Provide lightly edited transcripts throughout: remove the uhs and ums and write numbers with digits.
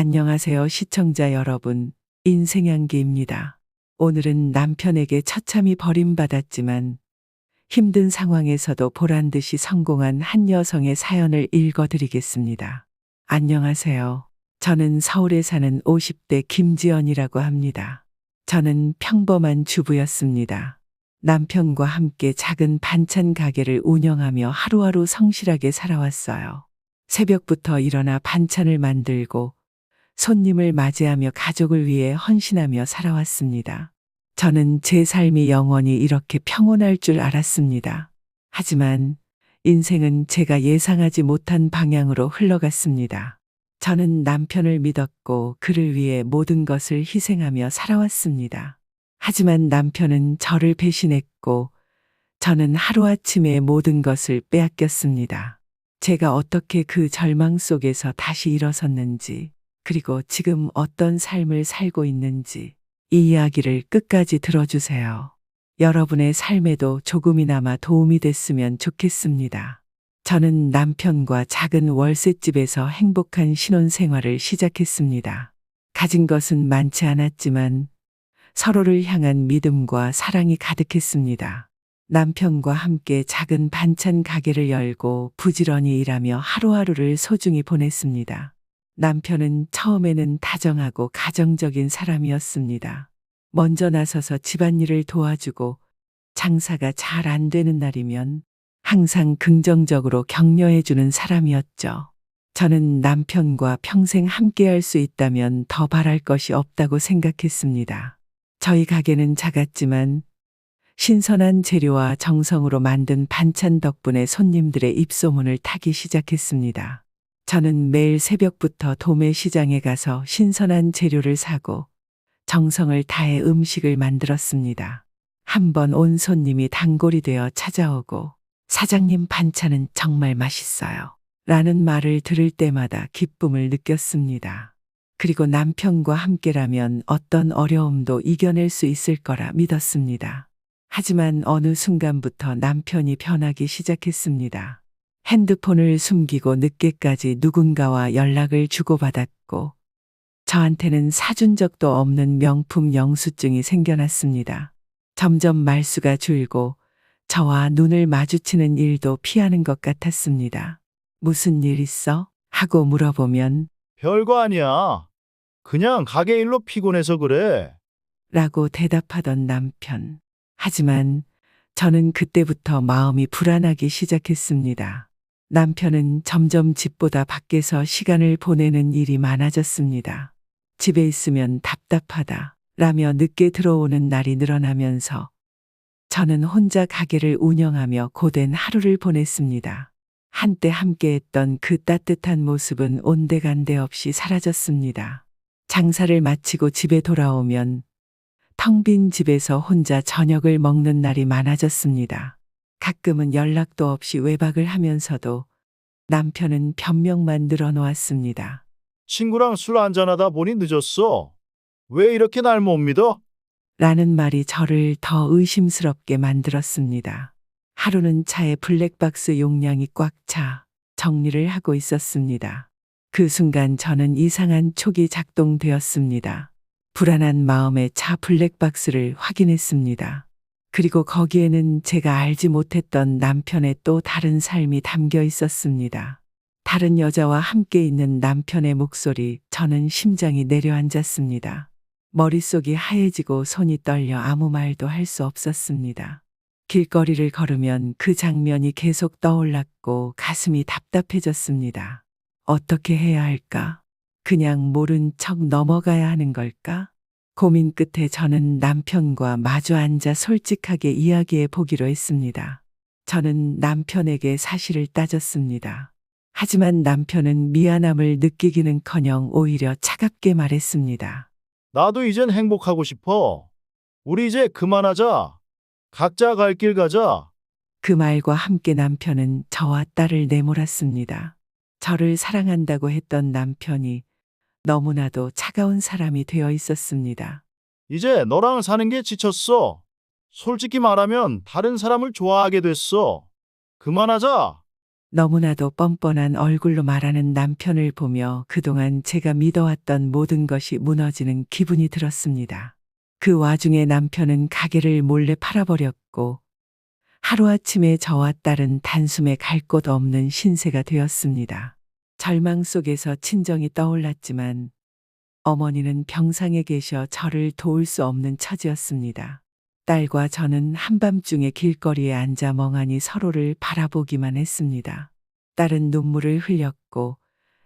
안녕하세요, 시청자 여러분. 인생향기입니다. 오늘은 남편에게 처참히 버림받았지만 힘든 상황에서도 보란 듯이 성공한 한 여성의 사연을 읽어드리겠습니다. 안녕하세요. 저는 서울에 사는 50대 김지연이라고 합니다. 저는 평범한 주부였습니다. 남편과 함께 작은 반찬 가게를 운영하며 하루하루 성실하게 살아왔어요. 새벽부터 일어나 반찬을 만들고 손님을 맞이하며 가족을 위해 헌신하며 살아왔습니다. 저는 제 삶이 영원히 이렇게 평온할 줄 알았습니다. 하지만 인생은 제가 예상하지 못한 방향으로 흘러갔습니다. 저는 남편을 믿었고 그를 위해 모든 것을 희생하며 살아왔습니다. 하지만 남편은 저를 배신했고 저는 하루아침에 모든 것을 빼앗겼습니다. 제가 어떻게 그 절망 속에서 다시 일어섰는지, 그리고 지금 어떤 삶을 살고 있는지 이 이야기를 끝까지 들어주세요. 여러분의 삶에도 조금이나마 도움이 됐으면 좋겠습니다. 저는 남편과 작은 월세집에서 행복한 신혼생활을 시작했습니다. 가진 것은 많지 않았지만 서로를 향한 믿음과 사랑이 가득했습니다. 남편과 함께 작은 반찬 가게를 열고 부지런히 일하며 하루하루를 소중히 보냈습니다. 남편은 처음에는 다정하고 가정적인 사람이었습니다. 먼저 나서서 집안일을 도와주고 장사가 잘 안 되는 날이면 항상 긍정적으로 격려해주는 사람이었죠. 저는 남편과 평생 함께할 수 있다면 더 바랄 것이 없다고 생각했습니다. 저희 가게는 작았지만 신선한 재료와 정성으로 만든 반찬 덕분에 손님들의 입소문을 타기 시작했습니다. 저는 매일 새벽부터 도매 시장에 가서 신선한 재료를 사고 정성을 다해 음식을 만들었습니다. 한 번 온 손님이 단골이 되어 찾아오고 "사장님 반찬은 정말 맛있어요" 라는 말을 들을 때마다 기쁨을 느꼈습니다. 그리고 남편과 함께라면 어떤 어려움도 이겨낼 수 있을 거라 믿었습니다. 하지만 어느 순간부터 남편이 변하기 시작했습니다. 핸드폰을 숨기고 늦게까지 누군가와 연락을 주고받았고 저한테는 사준 적도 없는 명품 영수증이 생겨났습니다. 점점 말수가 줄고 저와 눈을 마주치는 일도 피하는 것 같았습니다. "무슨 일 있어?" 하고 물어보면 별거 아니야. 그냥 가게 일로 피곤해서 그래. 라고 대답하던 남편. 하지만 저는 그때부터 마음이 불안하기 시작했습니다. 남편은 점점 집보다 밖에서 시간을 보내는 일이 많아졌습니다. 집에 있으면 답답하다 라며 늦게 들어오는 날이 늘어나면서 저는 혼자 가게를 운영하며 고된 하루를 보냈습니다. 한때 함께했던 그 따뜻한 모습은 온데간데 없이 사라졌습니다. 장사를 마치고 집에 돌아오면 텅 빈 집에서 혼자 저녁을 먹는 날이 많아졌습니다. 가끔은 연락도 없이 외박을 하면서도 남편은 변명만 늘어놓았습니다. 친구랑 술 한잔하다 보니 늦었어. 왜 이렇게 날 못 믿어? 라는 말이 저를 더 의심스럽게 만들었습니다. 하루는 차에 블랙박스 용량이 꽉 차 정리를 하고 있었습니다. 그 순간 저는 이상한 촉이 작동되었습니다. 불안한 마음에 차 블랙박스를 확인했습니다. 그리고 거기에는 제가 알지 못했던 남편의 또 다른 삶이 담겨 있었습니다. 다른 여자와 함께 있는 남편의 목소리. 저는 심장이 내려앉았습니다. 머릿속이 하얘지고 손이 떨려 아무 말도 할 수 없었습니다. 길거리를 걸으면 그 장면이 계속 떠올랐고 가슴이 답답해졌습니다. 어떻게 해야 할까? 그냥 모른 척 넘어가야 하는 걸까? 고민 끝에 저는 남편과 마주 앉아 솔직하게 이야기해 보기로 했습니다. 저는 남편에게 사실을 따졌습니다. 하지만 남편은 미안함을 느끼기는커녕 오히려 차갑게 말했습니다. 나도 이젠 행복하고 싶어. 우리 이제 그만하자. 각자 갈 길 가자. 그 말과 함께 남편은 저와 딸을 내몰았습니다. 저를 사랑한다고 했던 남편이 너무나도 차가운 사람이 되어 있었습니다. 이제 너랑 사는 게 지쳤어. 솔직히 말하면 다른 사람을 좋아하게 됐어. 그만하자. 너무나도 뻔뻔한 얼굴로 말하는 남편을 보며 그동안 제가 믿어왔던 모든 것이 무너지는 기분이 들었습니다. 그 와중에 남편은 가게를 몰래 팔아버렸고 하루아침에 저와 딸은 단숨에 갈 곳 없는 신세가 되었습니다. 절망 속에서 친정이 떠올랐지만 어머니는 병상에 계셔 저를 도울 수 없는 처지였습니다. 딸과 저는 한밤중에 길거리에 앉아 멍하니 서로를 바라보기만 했습니다. 딸은 눈물을 흘렸고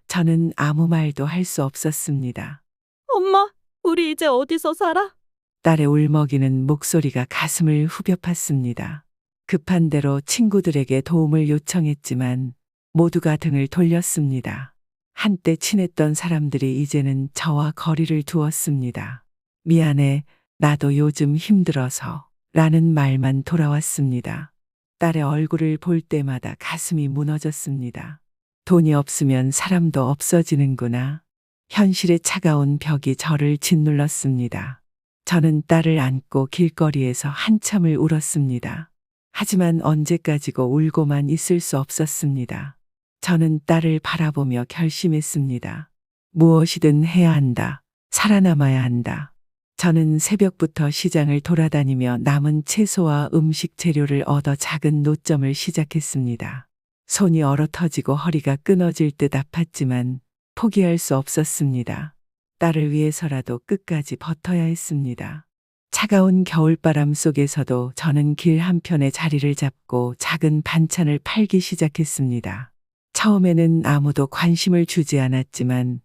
저는 아무 말도 할 수 없었습니다. 엄마, 우리 이제 어디서 살아? 딸의 울먹이는 목소리가 가슴을 후벼 팠습니다. 급한 대로 친구들에게 도움을 요청했지만 모두가 등을 돌렸습니다. 한때 친했던 사람들이 이제는 저와 거리를 두었습니다. 미안해, 나도 요즘 힘들어서 라는 말만 돌아왔습니다. 딸의 얼굴을 볼 때마다 가슴이 무너졌습니다. 돈이 없으면 사람도 없어지는구나. 현실의 차가운 벽이 저를 짓눌렀습니다. 저는 딸을 안고 길거리에서 한참을 울었습니다. 하지만 언제까지고 울고만 있을 수 없었습니다. 저는 딸을 바라보며 결심했습니다. 무엇이든 해야 한다. 살아남아야 한다. 저는 새벽부터 시장을 돌아다니며 남은 채소와 음식 재료를 얻어 작은 노점을 시작했습니다. 손이 얼어터지고 허리가 끊어질 듯 아팠지만 포기할 수 없었습니다. 딸을 위해서라도 끝까지 버텨야 했습니다. 차가운 겨울바람 속에서도 저는 길 한편에 자리를 잡고 작은 반찬을 팔기 시작했습니다. 처음에는 아무도 관심을 주지 않았지만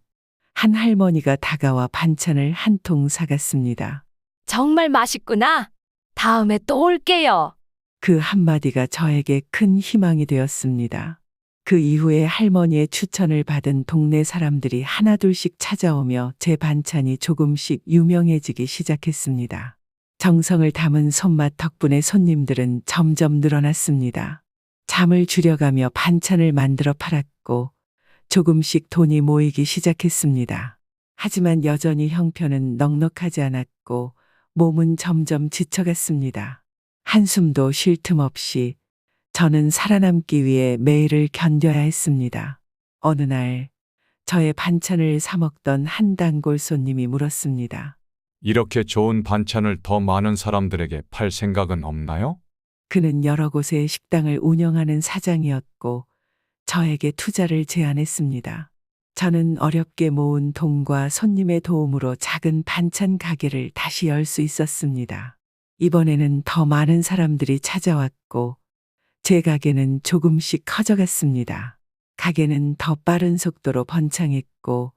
한 할머니가 다가와 반찬을 한 통 사갔습니다. 정말 맛있구나. 다음에 또 올게요. 그 한마디가 저에게 큰 희망이 되었습니다. 그 이후에 할머니의 추천을 받은 동네 사람들이 하나둘씩 찾아오며 제 반찬이 조금씩 유명해지기 시작했습니다. 정성을 담은 손맛 덕분에 손님들은 점점 늘어났습니다. 잠을 줄여가며 반찬을 만들어 팔았고 조금씩 돈이 모이기 시작했습니다. 하지만 여전히 형편은 넉넉하지 않았고 몸은 점점 지쳐갔습니다. 한숨도 쉴 틈 없이 저는 살아남기 위해 매일을 견뎌야 했습니다. 어느 날 저의 반찬을 사 먹던 한 단골 손님이 물었습니다. 이렇게 좋은 반찬을 더 많은 사람들에게 팔 생각은 없나요? 그는 여러 곳의 식당을 운영하는 사장이었고 저에게 투자를 제안했습니다. 저는 어렵게 모은 돈과 손님의 도움으로 작은 반찬 가게를 다시 열 수 있었습니다. 이번에는 더 많은 사람들이 찾아왔고 제 가게는 조금씩 커져갔습니다. 가게는 더 빠른 속도로 번창했고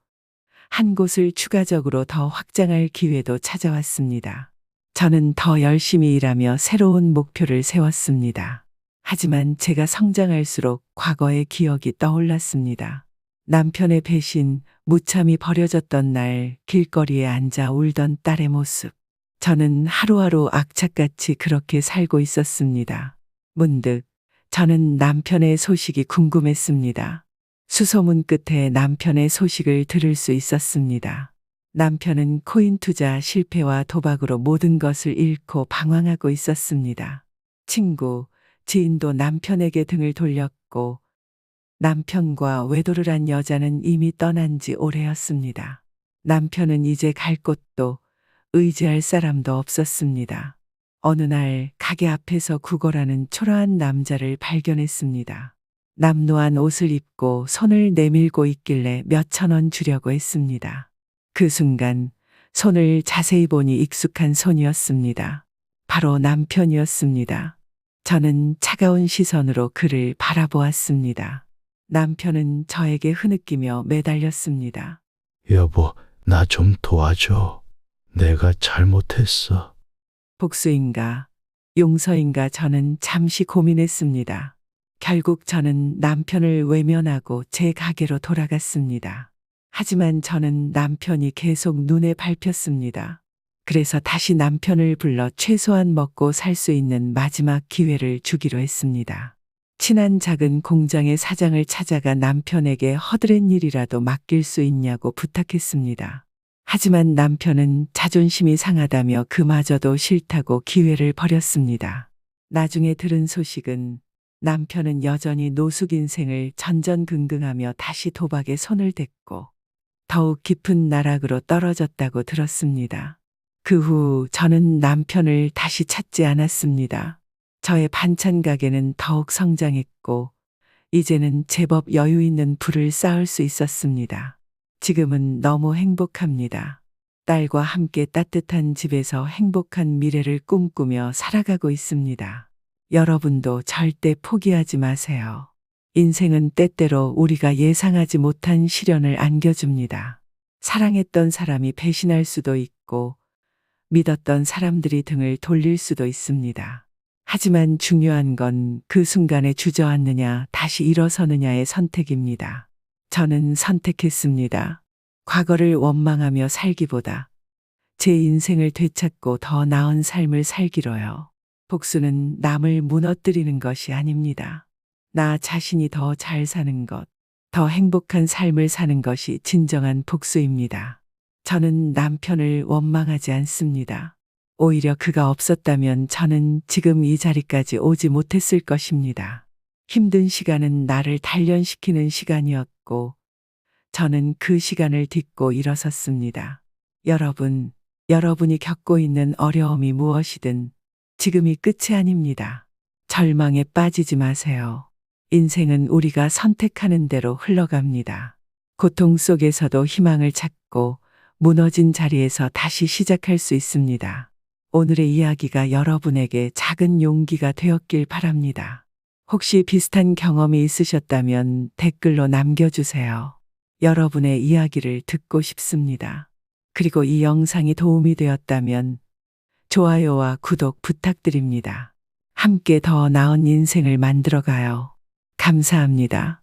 한 곳을 추가적으로 더 확장할 기회도 찾아왔습니다. 저는 더 열심히 일하며 새로운 목표를 세웠습니다. 하지만 제가 성장할수록 과거의 기억이 떠올랐습니다. 남편의 배신, 무참히 버려졌던 날 길거리에 앉아 울던 딸의 모습. 저는 하루하루 악착같이 그렇게 살고 있었습니다. 문득 저는 남편의 소식이 궁금했습니다. 수소문 끝에 남편의 소식을 들을 수 있었습니다. 남편은 코인 투자 실패와 도박으로 모든 것을 잃고 방황하고 있었습니다. 친구, 지인도 남편에게 등을 돌렸고 남편과 외도를 한 여자는 이미 떠난 지 오래였습니다. 남편은 이제 갈 곳도 의지할 사람도 없었습니다. 어느 날 가게 앞에서 구걸하는 초라한 남자를 발견했습니다. 남루한 옷을 입고 손을 내밀고 있길래 몇천 원 주려고 했습니다. 그 순간 손을 자세히 보니 익숙한 손이었습니다. 바로 남편이었습니다. 저는 차가운 시선으로 그를 바라보았습니다. 남편은 저에게 흐느끼며 매달렸습니다. 여보, 나 좀 도와줘. 내가 잘못했어. 복수인가, 용서인가 저는 잠시 고민했습니다. 결국 저는 남편을 외면하고 제 가게로 돌아갔습니다. 하지만 저는 남편이 계속 눈에 밟혔습니다. 그래서 다시 남편을 불러 최소한 먹고 살 수 있는 마지막 기회를 주기로 했습니다. 친한 작은 공장의 사장을 찾아가 남편에게 허드렛 일이라도 맡길 수 있냐고 부탁했습니다. 하지만 남편은 자존심이 상하다며 그마저도 싫다고 기회를 버렸습니다. 나중에 들은 소식은 남편은 여전히 노숙 인생을 전전긍긍하며 다시 도박에 손을 댔고 더욱 깊은 나락으로 떨어졌다고 들었습니다. 그 후 저는 남편을 다시 찾지 않았습니다. 저의 반찬 가게는 더욱 성장했고 이제는 제법 여유 있는 부를 쌓을 수 있었습니다. 지금은 너무 행복합니다. 딸과 함께 따뜻한 집에서 행복한 미래를 꿈꾸며 살아가고 있습니다. 여러분도 절대 포기하지 마세요. 인생은 때때로 우리가 예상하지 못한 시련을 안겨줍니다. 사랑했던 사람이 배신할 수도 있고 믿었던 사람들이 등을 돌릴 수도 있습니다. 하지만 중요한 건 그 순간에 주저앉느냐 다시 일어서느냐의 선택입니다. 저는 선택했습니다. 과거를 원망하며 살기보다 제 인생을 되찾고 더 나은 삶을 살기로요. 복수는 남을 무너뜨리는 것이 아닙니다. 나 자신이 더 잘 사는 것, 더 행복한 삶을 사는 것이 진정한 복수입니다. 저는 남편을 원망하지 않습니다. 오히려 그가 없었다면 저는 지금 이 자리까지 오지 못했을 것입니다. 힘든 시간은 나를 단련시키는 시간이었고, 저는 그 시간을 딛고 일어섰습니다. 여러분이 겪고 있는 어려움이 무엇이든 지금이 끝이 아닙니다. 절망에 빠지지 마세요. 인생은 우리가 선택하는 대로 흘러갑니다. 고통 속에서도 희망을 찾고 무너진 자리에서 다시 시작할 수 있습니다. 오늘의 이야기가 여러분에게 작은 용기가 되었길 바랍니다. 혹시 비슷한 경험이 있으셨다면 댓글로 남겨주세요. 여러분의 이야기를 듣고 싶습니다. 그리고 이 영상이 도움이 되었다면 좋아요와 구독 부탁드립니다. 함께 더 나은 인생을 만들어가요. 감사합니다.